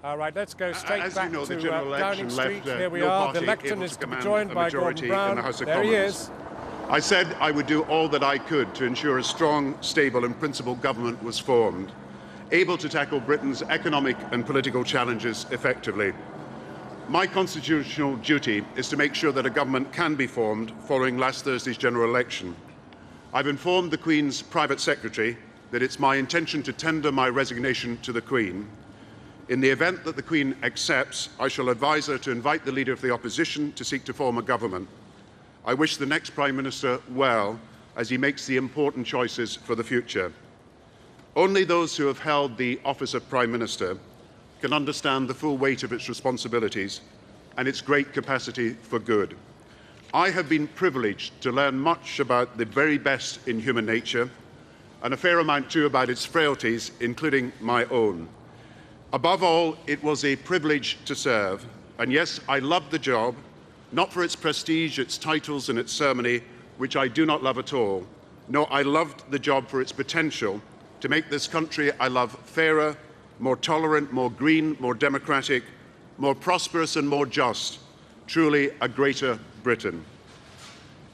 All right, let's go straight As back you know, the to general election Downing Street. left Here we no are. party The lectern able is to to be command joined a by majority Gordon Brown. in the House of There he Commons. is. I said I would do all that I could to ensure a strong, stable and principled government was formed, able to tackle Britain's economic and political challenges effectively. My constitutional duty is to make sure that a government can be formed following last Thursday's general election. I've informed the Queen's private secretary that it's my intention to tender my resignation to the Queen. In the event that the Queen accepts, I shall advise her to invite the Leader of the Opposition to seek to form a government. I wish the next Prime Minister well as he makes the important choices for the future. Only those who have held the office of Prime Minister can understand the full weight of its responsibilities and its great capacity for good. I have been privileged to learn much about the very best in human nature and a fair amount too about its frailties, including my own. Above all, it was a privilege to serve, and yes, I loved the job, not for its prestige, its titles and its ceremony, which I do not love at all. No, I loved the job for its potential to make this country I love fairer, more tolerant, more green, more democratic, more prosperous and more just, truly a greater Britain.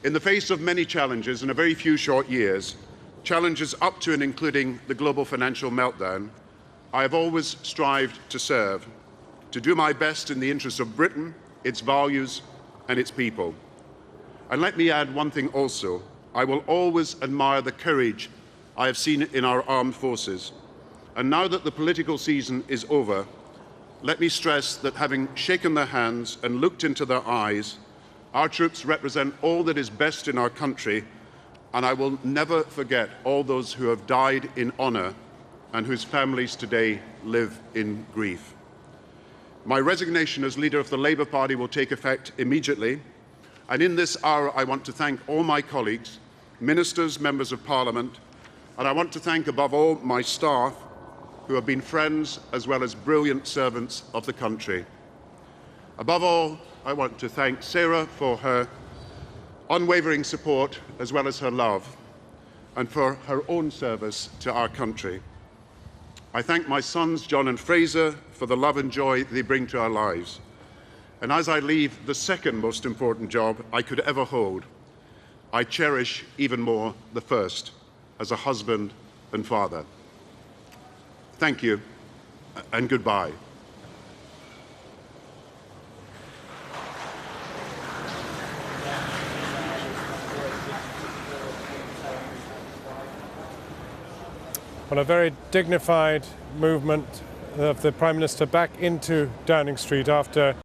In the face of many challenges in a very few short years, challenges up to and including the global financial meltdown, I have always strived to serve, to do my best in the interests of Britain, its values and its people. And let me add one thing also. I will always admire the courage I have seen in our armed forces. And now that the political season is over, let me stress that having shaken their hands and looked into their eyes, our troops represent all that is best in our country, and I will never forget all those who have died in honour and whose families today live in grief. My resignation as leader of the Labour Party will take effect immediately, and in this hour I want to thank all my colleagues, ministers, members of Parliament, and I want to thank above all my staff who have been friends as well as brilliant servants of the country. Above all, I want to thank Sarah for her unwavering support as well as her love and for her own service to our country. I thank my sons, John and Fraser, for the love and joy they bring to our lives. And as I leave the second most important job I could ever hold, I cherish even more the first, as a husband and father. Thank you, and goodbye. Well, a very dignified movement of the Prime Minister back into Downing Street after